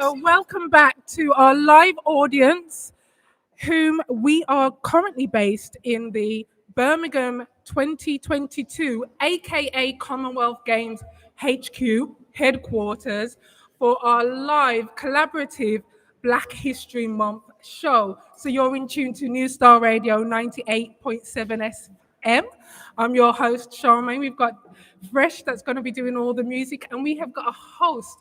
So welcome back to our live audience, whom we are currently based in the Birmingham 2022, aka Commonwealth Games HQ headquarters, for our live collaborative Black History Month show. So you're in tune to New Star Radio 98.7 FM. I'm your host, Charmaine. We've got Fresh that's going to be doing all the music, and we have got a host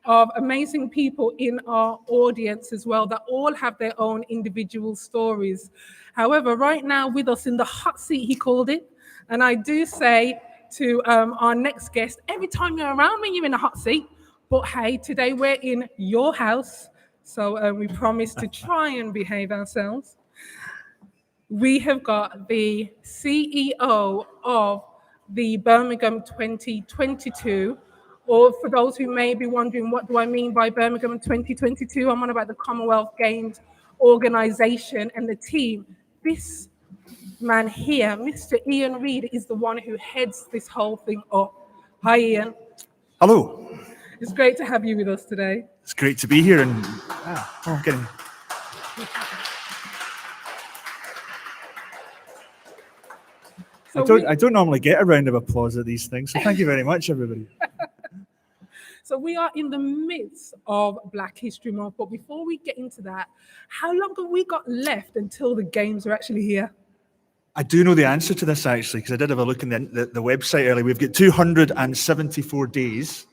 of amazing people in our audience as well that all have their own individual stories. However, right now with us in the hot seat, he called it, and I do say to our next guest, every time you're around me, you're in a hot seat, but hey, today we're in your house, so we promise to try and behave ourselves. We have got the CEO of the Birmingham 2022, or for those who may be wondering, what do I mean by Birmingham 2022? I'm on about the Commonwealth Games organization and the team. This man here, Mr. Ian Reid, is the one who heads this whole thing up. Hi, Ian. Hello. It's great to have you with us today. It's great to be here and getting. So I don't normally get a round of applause at these things, so thank you very much, everybody. So we are in the midst of Black History Month, but before we get into that, how long have we got left until the games are actually here? I do know the answer to this, actually, because I did have a look in the website earlier. We've got 274 days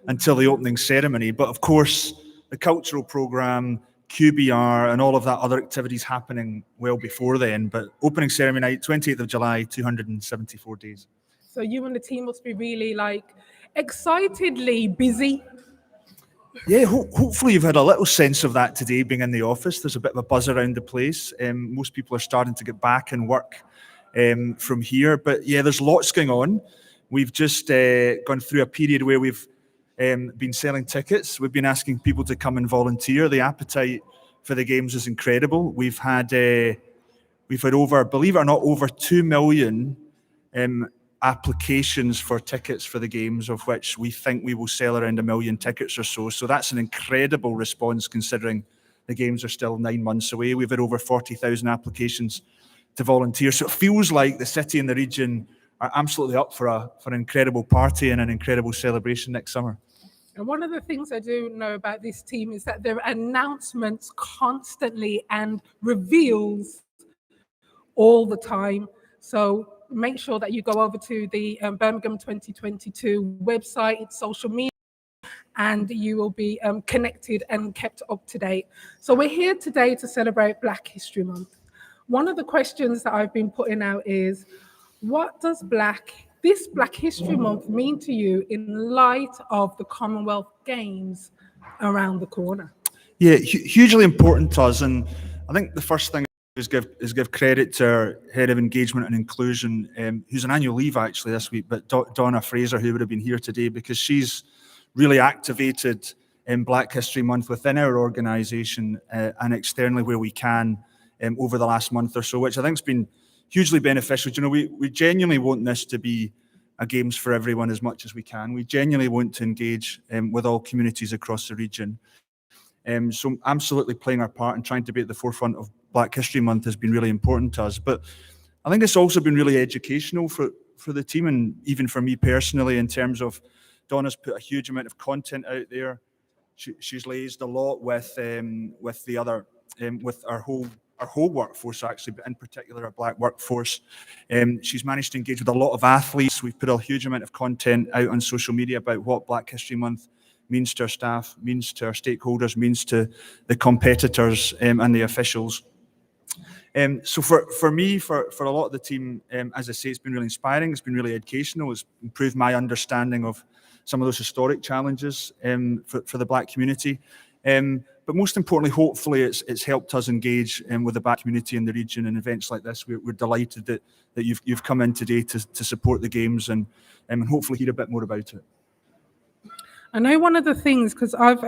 until the opening ceremony, but of course, the cultural programme, QBR, and all of that other activities happening well before then. But opening ceremony night, 28th of July, 274 days. So you and the team must be really excitedly busy. Yeah, hopefully you've had a little sense of that today being in the office. There's a bit of a buzz around the place. Most people are starting to get back and work from here. But yeah, there's lots going on. We've just gone through a period where we've been selling tickets. We've been asking people to come and volunteer. The appetite for the games is incredible. We've had over, believe it or not, over 2 million applications for tickets for the games, of which we think we will sell around 1 million tickets or so. So that's an incredible response considering the games are still 9 months away. We've had over 40,000 applications to volunteer. So it feels like the city and the region are absolutely up for an incredible party and an incredible celebration next summer. And one of the things I do know about this team is that there are announcements constantly and reveals all the time. So make sure that you go over to the Birmingham 2022 website, its social media, and you will be connected and kept up to date. So we're here today to celebrate Black History Month. One of the questions that I've been putting out is, what does this Black History Month mean to you in light of the Commonwealth Games around the corner? Yeah, hugely important to us. And I think the first thing is give credit to our head of engagement and inclusion, who's on annual leave actually this week, but Donna Fraser, who would have been here today, because she's really activated Black History Month within our organisation and externally where we can over the last month or so, which I think has been hugely beneficial. You know, we genuinely want this to be a games for everyone as much as we can. We genuinely want to engage with all communities across the region. So absolutely playing our part and trying to be at the forefront of Black History Month has been really important to us. But I think it's also been really educational for the team and even for me personally, in terms of Donna's put a huge amount of content out there. She's liaised a lot with the other with our whole workforce actually, but in particular our Black workforce. She's managed to engage with a lot of athletes. We've put a huge amount of content out on social media about what Black History Month means to our staff, means to our stakeholders, means to the competitors and the officials. So for me, for a lot of the team, as I say, it's been really inspiring. It's been really educational. It's improved my understanding of some of those historic challenges for the Black community. But most importantly, hopefully, it's helped us engage with the Black community in the region. And events like this, we're delighted that you've come in today to support the games and hopefully hear a bit more about it. I know one of the things, because I've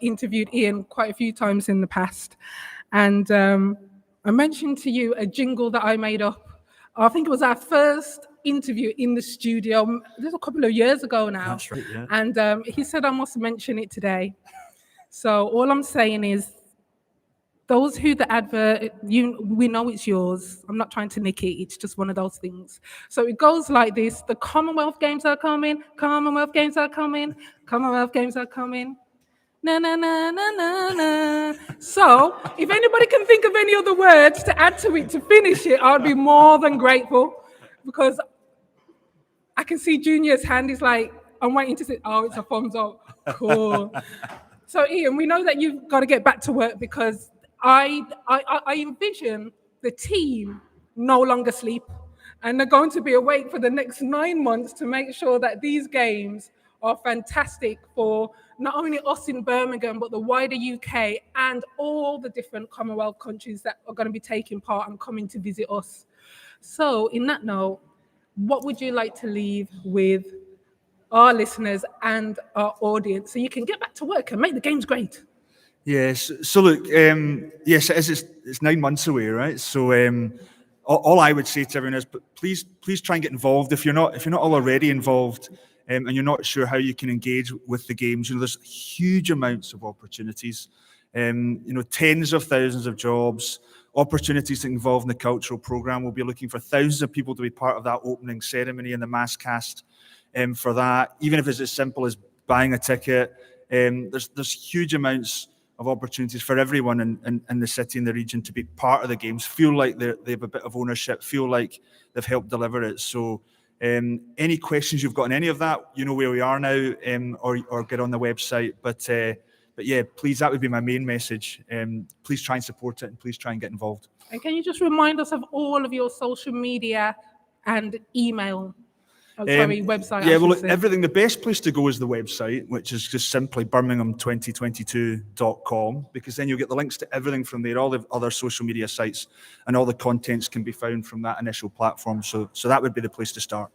interviewed Ian quite a few times in the past, and I mentioned to you a jingle that I made up. I think it was our first interview in the studio. This was a couple of years ago now. That's right, yeah. And he said I must mention it today. So all I'm saying is, those who the advert, we know it's yours. I'm not trying to nick it. It's just one of those things. So it goes like this: the Commonwealth Games are coming. Commonwealth Games are coming. Commonwealth Games are coming. Na na na na na na. So if anybody can think of any other words to add to it to finish it, I'd be more than grateful, because I can see Junior's hand is like, I'm waiting to say, oh, it's a thumbs up. Cool. So Ian, we know that you've got to get back to work, because I envision the team no longer sleep, and they're going to be awake for the next 9 months to make sure that these games are fantastic for not only us in Birmingham, but the wider UK and all the different Commonwealth countries that are going to be taking part and coming to visit us. So in that note, what would you like to leave with our listeners and our audience so you can get back to work and make the games great? Yes. So look, yes, it is. It's 9 months away, right? So all I would say to everyone is, but please try and get involved. If you're not already involved, and you're not sure how you can engage with the games, there's huge amounts of opportunities. Tens of thousands of jobs, opportunities to involve in the cultural program. We'll be looking for thousands of people to be part of that opening ceremony and the mass cast. For that, even if it's as simple as buying a ticket, there's huge amounts of opportunities for everyone in the city and the region to be part of the games, feel like they have a bit of ownership, feel like they've helped deliver it. So any questions you've got on any of that, you know where we are now, or get on the website. But yeah, please, that would be my main message. Please try and support it, and please try and get involved. And can you just remind us of all of your social media and email? Website. Yeah, well, everything. The best place to go is the website, which is just simply birmingham2022.com, because then you'll get the links to everything from there. All the other social media sites and all the contents can be found from that initial platform. So that would be the place to start.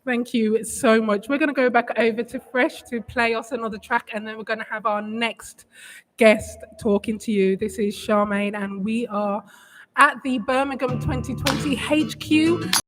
Thank you so much. We're going to go back over to Fresh to play us another track, and then we're going to have our next guest talking to you. This is Charmaine, and we are at the Birmingham 2020 HQ.